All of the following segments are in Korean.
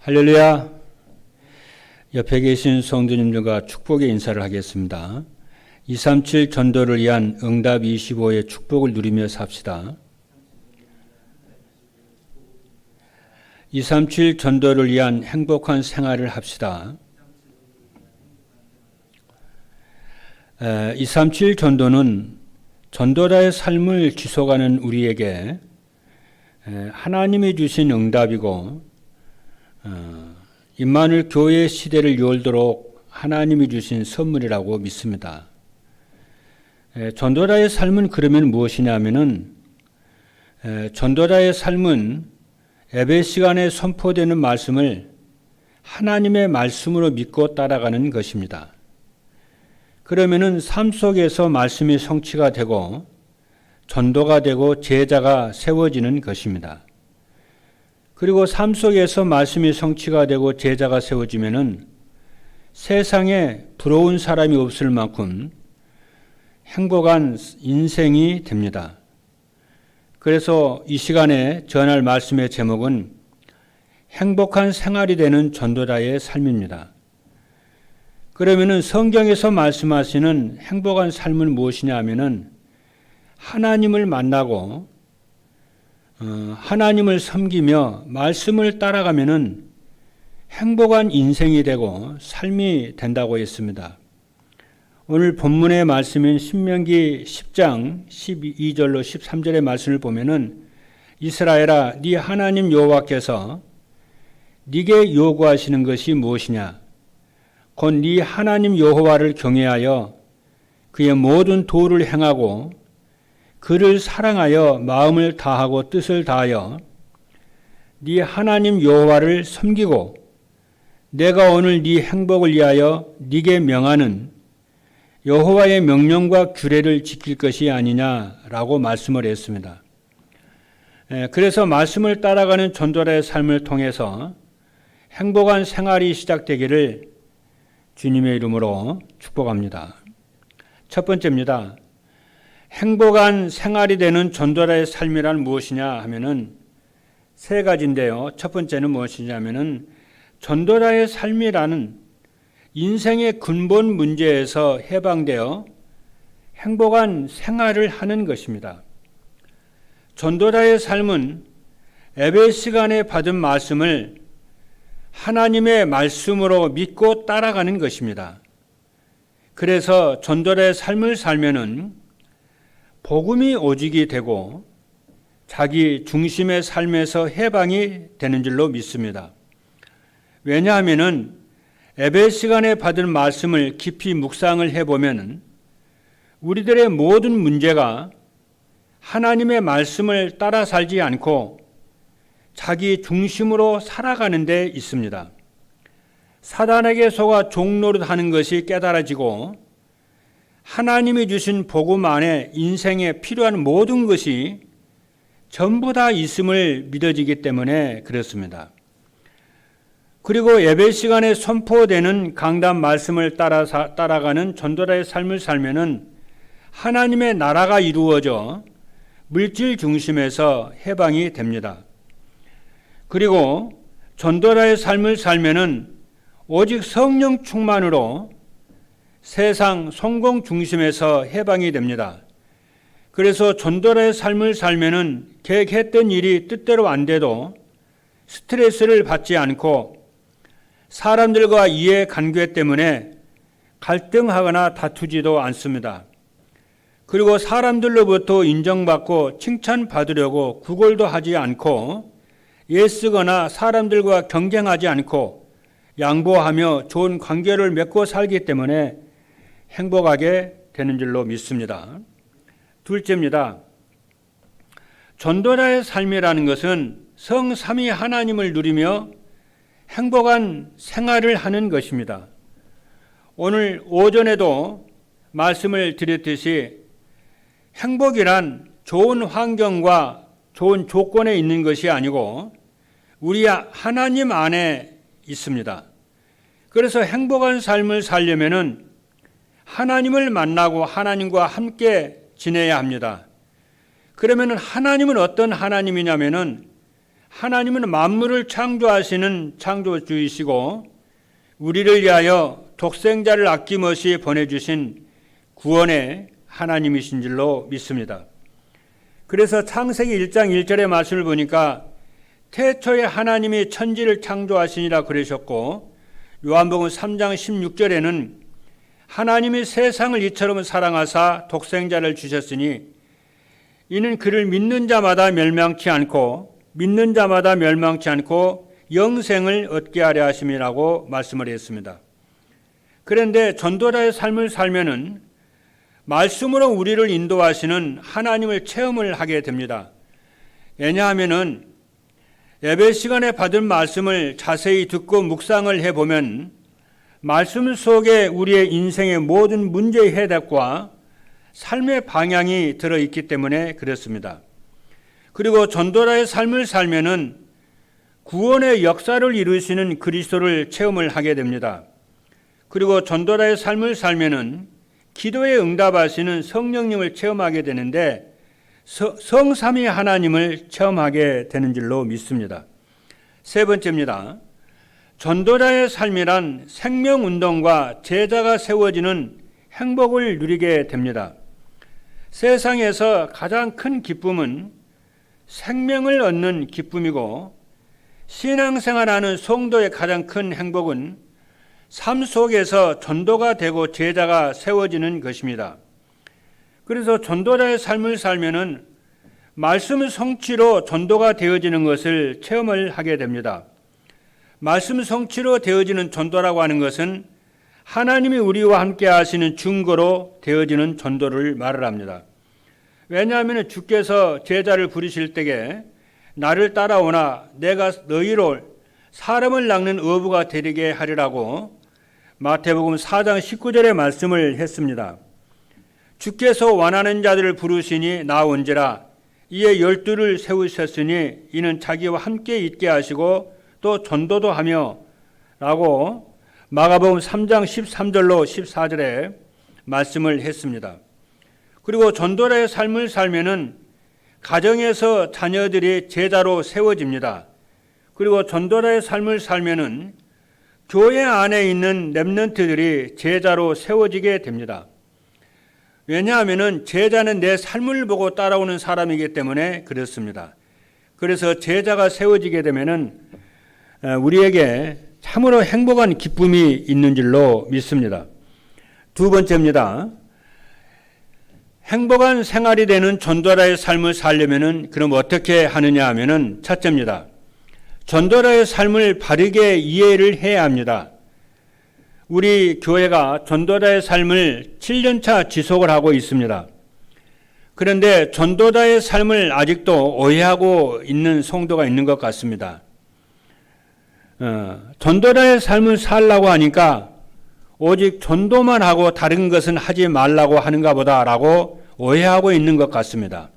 할렐루야. 옆에 계신 성도님들과 축복의 인사를 하겠습니다. 237 전도를 위한 응답 25의 축복을 누리며 삽시다. 237 전도를 위한 행복한 생활을 합시다. 237 전도는 전도자의 삶을 지속하는 우리에게 하나님이 주신 응답이고 임마누엘 교회 시대를 열도록 하나님이 주신 선물이라고 믿습니다. 전도자의 삶은 그러면 무엇이냐면은 전도자의 삶은 예배 시간에 선포되는 말씀을 하나님의 말씀으로 믿고 따라가는 것입니다. 그러면은 삶 속에서 말씀이 성취가 되고 전도가 되고 제자가 세워지는 것입니다. 그리고 삶 속에서 말씀이 성취가 되고 제자가 세워지면은 세상에 부러운 사람이 없을 만큼 행복한 인생이 됩니다. 그래서 이 시간에 전할 말씀의 제목은 행복한 생활이 되는 전도자의 삶입니다. 그러면은 성경에서 말씀하시는 행복한 삶은 무엇이냐 하면은 하나님을 만나고 하나님을 섬기며 말씀을 따라가면은 행복한 인생이 되고 삶이 된다고 했습니다. 오늘 본문의 말씀인 신명기 10장 12절로 13절의 말씀을 보면은 이스라엘아 네 하나님 여호와께서 네게 요구하시는 것이 무엇이냐? 곧 네 하나님 여호와를 경외하여 그의 모든 도를 행하고 그를 사랑하여 마음을 다하고 뜻을 다하여 네 하나님 여호와를 섬기고 내가 오늘 네 행복을 위하여 네게 명하는 여호와의 명령과 규례를 지킬 것이 아니냐라고 말씀을 했습니다. 그래서 말씀을 따라가는 전도자의 삶을 통해서 행복한 생활이 시작되기를 주님의 이름으로 축복합니다. 첫 번째입니다. 행복한 생활이 되는 전도자의 삶이란 무엇이냐 하면은 세 가지인데요. 첫 번째는 무엇이냐면은 전도자의 삶이라는 인생의 근본 문제에서 해방되어 행복한 생활을 하는 것입니다. 전도자의 삶은 예배 시간에 받은 말씀을 하나님의 말씀으로 믿고 따라가는 것입니다. 그래서 전도자의 삶을 살면은 복음이 오직이 되고 자기 중심의 삶에서 해방이 되는 줄로 믿습니다. 왜냐하면은 예배 시간에 받은 말씀을 깊이 묵상을 해보면 우리들의 모든 문제가 하나님의 말씀을 따라 살지 않고 자기 중심으로 살아가는 데 있습니다. 사단에게 속아 종노릇하는 것이 깨달아지고 하나님이 주신 복음 안에 인생에 필요한 모든 것이 전부 다 있음을 믿어지기 때문에 그렇습니다. 그리고 예배 시간에 선포되는 강단 말씀을 따라가는 전도자의 삶을 살면은 하나님의 나라가 이루어져 물질 중심에서 해방이 됩니다. 그리고 전도자의 삶을 살면은 오직 성령 충만으로 세상 성공 중심에서 해방이 됩니다. 그래서 전도자의 삶을 살면은 계획했던 일이 뜻대로 안 돼도 스트레스를 받지 않고 사람들과 이해 관계 때문에 갈등하거나 다투지도 않습니다. 그리고 사람들로부터 인정받고 칭찬받으려고 구걸도 하지 않고 애쓰거나 사람들과 경쟁하지 않고 양보하며 좋은 관계를 맺고 살기 때문에 행복하게 되는 줄로 믿습니다. 둘째입니다. 전도자의 삶이라는 것은 성삼위 하나님을 누리며 행복한 생활을 하는 것입니다. 오늘 오전에도 말씀을 드렸듯이 행복이란 좋은 환경과 좋은 조건에 있는 것이 아니고 우리 하나님 안에 있습니다. 그래서 행복한 삶을 살려면은 하나님을 만나고 하나님과 함께 지내야 합니다. 그러면 하나님은 어떤 하나님이냐면은 하나님은 만물을 창조하시는 창조주이시고 우리를 위하여 독생자를 아낌없이 보내주신 구원의 하나님이신 줄로 믿습니다. 그래서 창세기 1장 1절의 말씀을 보니까 태초에 하나님이 천지를 창조하시니라 그러셨고, 요한복음 3장 16절에는 하나님이 세상을 이처럼 사랑하사 독생자를 주셨으니 이는 그를 믿는 자마다 멸망치 않고 영생을 얻게 하려 하심이라고 말씀을 했습니다. 그런데 전도자의 삶을 살면은 말씀으로 우리를 인도하시는 하나님을 체험을 하게 됩니다. 왜냐하면은 예배 시간에 받은 말씀을 자세히 듣고 묵상을 해보면 말씀 속에 우리의 인생의 모든 문제의 해답과 삶의 방향이 들어있기 때문에 그렇습니다. 그리고 전도자의 삶을 살면은 구원의 역사를 이루시는 그리스도를 체험을 하게 됩니다. 그리고 전도자의 삶을 살면은 기도에 응답하시는 성령님을 체험하게 되는데 성삼위 하나님을 체험하게 되는 줄로 믿습니다. 세 번째입니다. 전도자의 삶이란 생명운동과 제자가 세워지는 행복을 누리게 됩니다. 세상에서 가장 큰 기쁨은 생명을 얻는 기쁨이고 신앙생활하는 성도의 가장 큰 행복은 삶 속에서 전도가 되고 제자가 세워지는 것입니다. 그래서 전도자의 삶을 살면은 말씀 성취로 전도가 되어지는 것을 체험을 하게 됩니다. 말씀 성취로 되어지는 전도라고 하는 것은 하나님이 우리와 함께 하시는 증거로 되어지는 전도를 말을 합니다. 왜냐하면 주께서 제자를 부르실 때에 나를 따라오나 내가 너희로 사람을 낚는 어부가 되게 하리라고 마태복음 4장 19절의 말씀을 했습니다. 주께서 원하는 자들을 부르시니 나온지라 이에 12를 세우셨으니 이는 자기와 함께 있게 하시고 또 전도도 하며 라고 마가복음 3장 13절로 14절에 말씀을 했습니다. 그리고 전도자의 삶을 살면은 가정에서 자녀들이 제자로 세워집니다. 그리고 전도자의 삶을 살면은 교회 안에 있는 렘넌트들이 제자로 세워지게 됩니다. 왜냐하면은 제자는 내 삶을 보고 따라오는 사람이기 때문에 그렇습니다. 그래서 제자가 세워지게 되면은 우리에게 참으로 행복한 기쁨이 있는 줄로 믿습니다. 두 번째입니다. 행복한 생활이 되는 전도자의 삶을 살려면은 그럼 어떻게 하느냐 하면은 첫째입니다. 전도자의 삶을 바르게 이해를 해야 합니다. 우리 교회가 전도자의 삶을 7년차 지속을 하고 있습니다. 그런데 전도자의 삶을 아직도 오해하고 있는 성도가 있는 것 같습니다. 전도자의 삶을 살라고 하니까 오직 전도만 하고 다른 것은 하지 말라고 하는가 보다라고 오해하고 있는 것 같습니다.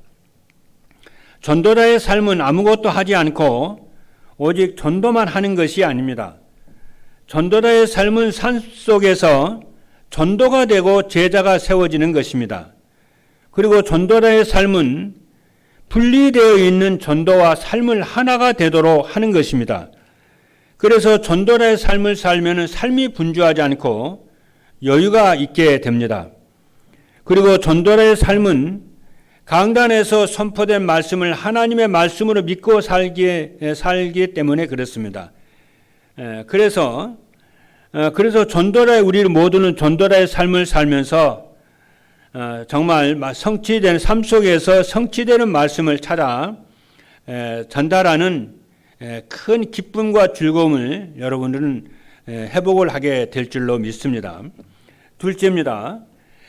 전도자의 삶은 아무것도 하지 않고 오직 전도만 하는 것이 아닙니다. 전도자의 삶은 산속에서 전도가 되고 제자가 세워지는 것입니다. 그리고 전도자의 삶은 분리되어 있는 전도와 삶을 하나가 되도록 하는 것입니다. 그래서 전도자의 삶을 살면 삶이 분주하지 않고 여유가 있게 됩니다. 그리고 전도자의 삶은 강단에서 선포된 말씀을 하나님의 말씀으로 믿고 살기 때문에 그렇습니다. 그래서 전도자의 우리 모두는 전도자의 삶을 살면서 정말 성취된 삶 속에서 성취되는 말씀을 찾아 전달하는 큰 기쁨과 즐거움을 여러분들은 회복을 하게 될 줄로 믿습니다. 둘째입니다.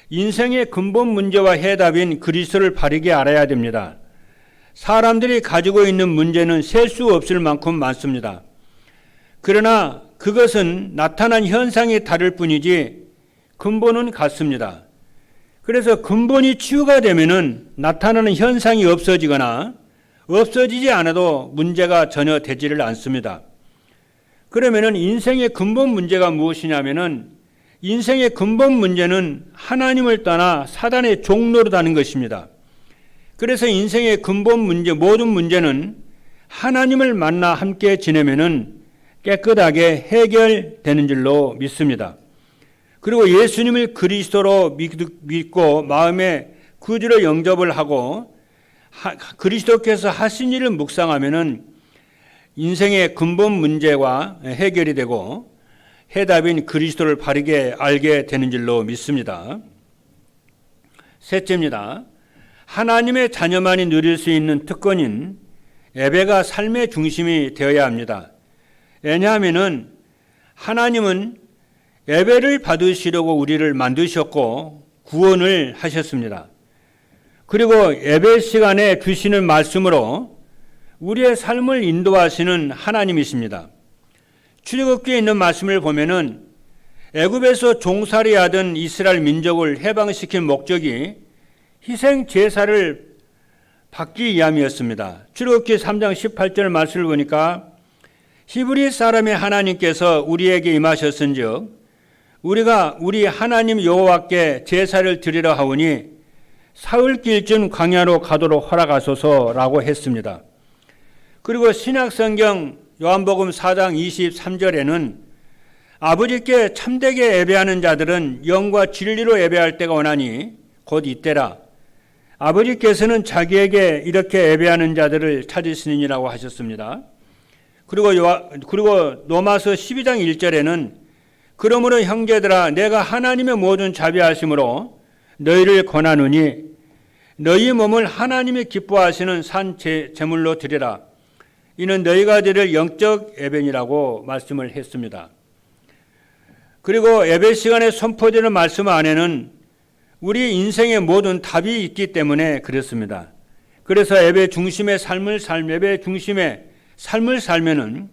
인생의 근본 문제와 해답인 그리스도를 바르게 알아야 됩니다. 사람들이 가지고 있는 문제는 셀 수 없을 만큼 많습니다. 그러나 그것은 나타난 현상이 다를 뿐이지 근본은 같습니다. 그래서 근본이 치유가 되면은 나타나는 현상이 없어지거나 없어지지 않아도 문제가 전혀 되지를 않습니다. 그러면은 인생의 근본 문제가 무엇이냐면은 인생의 근본 문제는 하나님을 떠나 사단의 종노릇하는 것입니다. 그래서 인생의 근본 문제, 모든 문제는 하나님을 만나 함께 지내면은 깨끗하게 해결되는 줄로 믿습니다. 그리고 예수님을 그리스도로 믿고 마음에 구주로 영접을 하고 그리스도께서 하신 일을 묵상하면은 인생의 근본 문제가 해결이 되고 해답인 그리스도를 바르게 알게 되는 줄로 믿습니다. 셋째입니다. 하나님의 자녀만이 누릴 수 있는 특권인 예배가 삶의 중심이 되어야 합니다. 왜냐하면은 하나님은 예배를 받으시려고 우리를 만드셨고 구원을 하셨습니다. 그리고 예배 시간에 주시는 말씀으로 우리의 삶을 인도하시는 하나님이십니다. 출애굽기에 있는 말씀을 보면은 애굽에서 종살이하던 이스라엘 민족을 해방시킨 목적이 희생 제사를 받기 위함이었습니다. 출애굽기 3장 18절 말씀을 보니까 히브리 사람의 하나님께서 우리에게 임하셨은즉 우리가 우리 하나님 여호와께 제사를 드리려 하오니 사흘길쯤 광야로 가도록 허락하소서라고 했습니다. 그리고 신약성경 요한복음 4장 23절에는 아버지께 참되게 예배하는 자들은 영과 진리로 예배할 때가 오나니 곧 이때라. 아버지께서는 자기에게 이렇게 예배하는 자들을 찾으시느니라고 하셨습니다. 그리고 로마서 12장 1절에는 그러므로 형제들아 내가 하나님의 모든 자비하심으로 너희를 권하노니 너희 몸을 하나님이 기뻐하시는 산 제물로 드리라. 이는 너희가 드릴 영적 예배니라고 말씀을 했습니다. 그리고 예배 시간에 선포되는 말씀 안에는 우리 인생의 모든 답이 있기 때문에 그렇습니다. 그래서 예배 중심의 예배 중심의 삶을 살면은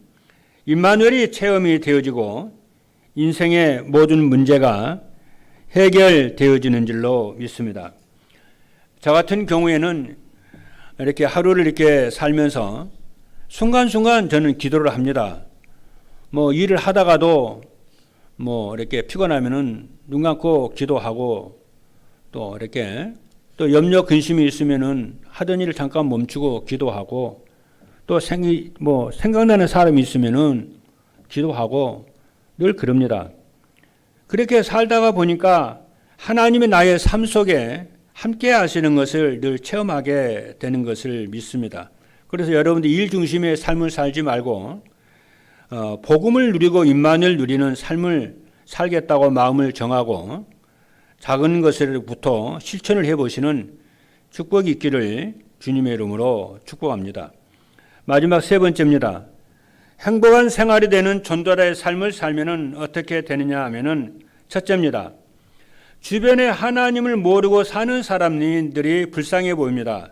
임마누엘이 체험이 되어지고 인생의 모든 문제가 해결되어지는 줄로 믿습니다. 저 같은 경우에는 이렇게 하루를 이렇게 살면서 순간순간 저는 기도를 합니다. 일을 하다가도 이렇게 피곤하면은 눈 감고 기도하고 또 이렇게 또 염려 근심이 있으면은 하던 일을 잠깐 멈추고 기도하고 또 생각나는 사람이 있으면은 기도하고 늘 그럽니다. 그렇게 살다가 보니까 하나님이 나의 삶 속에 함께 하시는 것을 늘 체험하게 되는 것을 믿습니다. 그래서 여러분들 일 중심의 삶을 살지 말고 복음을 누리고 임만을 누리는 삶을 살겠다고 마음을 정하고 작은 것으로부터 실천을 해보시는 축복이 있기를 주님의 이름으로 축복합니다. 마지막 세 번째입니다. 행복한 생활이 되는 전도자의 삶을 살면은 어떻게 되느냐 하면은 첫째입니다. 주변에 하나님을 모르고 사는 사람들이 불쌍해 보입니다.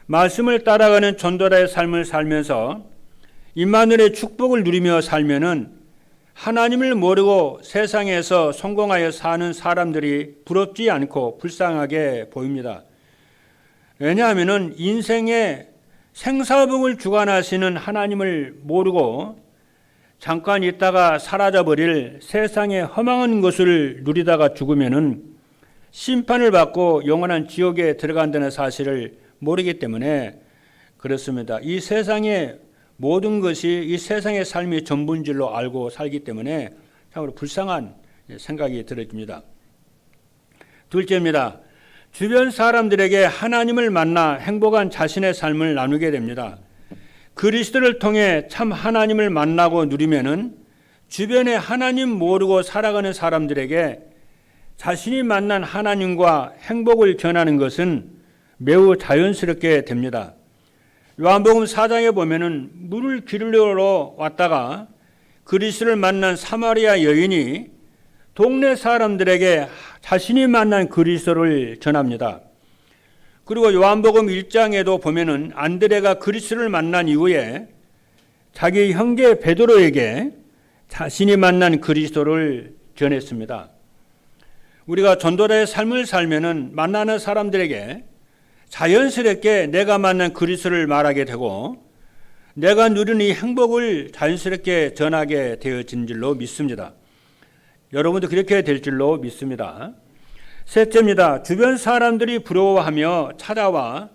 말씀을 따라가는 전도자의 삶을 살면서 임마누엘의 축복을 누리며 살면은 하나님을 모르고 세상에서 성공하여 사는 사람들이 부럽지 않고 불쌍하게 보입니다. 왜냐하면은 인생의 생사복을 주관하시는 하나님을 모르고 잠깐 있다가 사라져버릴 세상의 허망한 것을 누리다가 죽으면은 심판을 받고 영원한 지옥에 들어간다는 사실을 모르기 때문에 그렇습니다. 이 세상의 모든 것이 이 세상의 삶이 전부인 줄로 알고 살기 때문에 참으로 불쌍한 생각이 들어집니다. 둘째입니다. 주변 사람들에게 하나님을 만나 행복한 자신의 삶을 나누게 됩니다. 그리스도를 통해 참 하나님을 만나고 누리면은 주변에 하나님 모르고 살아가는 사람들에게 자신이 만난 하나님과 행복을 전하는 것은 매우 자연스럽게 됩니다. 요한복음 4장에 보면은 물을 기르러 왔다가 그리스도를 만난 사마리아 여인이 동네 사람들에게 자신이 만난 그리스도를 전합니다. 그리고 요한복음 1장에도 보면은 안드레가 그리스도를 만난 이후에 자기 형제 베드로에게 자신이 만난 그리스도를 전했습니다. 우리가 전도자의 삶을 살면은 만나는 사람들에게 자연스럽게 내가 만난 그리스도를 말하게 되고 내가 누린 이 행복을 자연스럽게 전하게 되어진 줄로 믿습니다. 여러분도 그렇게 될 줄로 믿습니다. 셋째입니다. 주변 사람들이 부러워하며 찾아와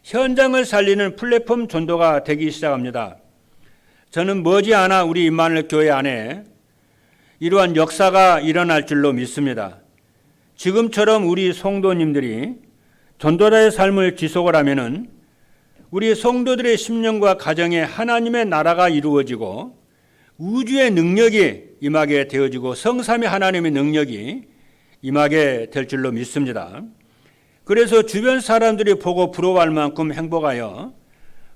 현장을 살리는 플랫폼 전도가 되기 시작합니다. 저는 머지않아 우리 임마누엘 교회 안에 이러한 역사가 일어날 줄로 믿습니다. 지금처럼 우리 성도님들이 전도자의 삶을 지속을 하면은 우리 성도들의 심령과 가정에 하나님의 나라가 이루어지고 우주의 능력이 임하게 되어지고 성삼위 하나님의 능력이 임하게 될 줄로 믿습니다. 그래서 주변 사람들이 보고 부러워할 만큼 행복하여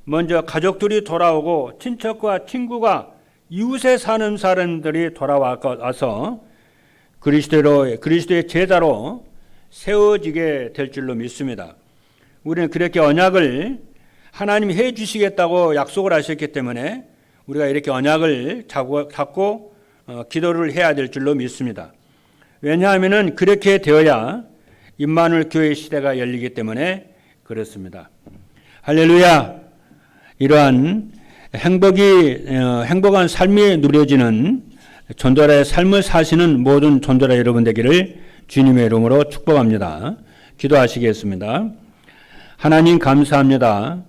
먼저 가족들이 돌아오고 친척과 친구가 이웃에 사는 사람들이 돌아와서 그리스도의 제자로 세워지게 될 줄로 믿습니다. 우리는 그렇게 언약을 하나님이 해 주시겠다고 약속을 하셨기 때문에 우리가 이렇게 언약을 잡고 기도를 해야 될 줄로 믿습니다. 왜냐하면 그렇게 되어야 임마누엘 교회 시대가 열리기 때문에 그렇습니다. 할렐루야. 이러한 행복한 삶이 누려지는 전도자의 삶을 사시는 모든 전도자 여러분 되기를 주님의 이름으로 축복합니다. 기도하시겠습니다. 하나님 감사합니다.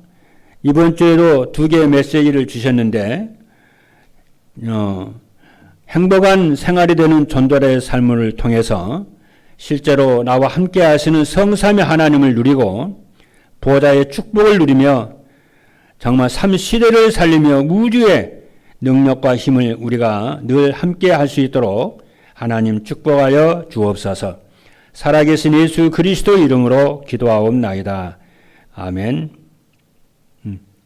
이번 주에도 2개의 메시지를 주셨는데 행복한 생활이 되는 전도자의 삶을 통해서 실제로 나와 함께 하시는 성삼위 하나님을 누리고 보좌의 축복을 누리며 정말 삶 시대를 살리며 우주의 능력과 힘을 우리가 늘 함께 할 수 있도록 하나님 축복하여 주옵소서. 살아계신 예수 그리스도 이름으로 기도하옵나이다. 아멘.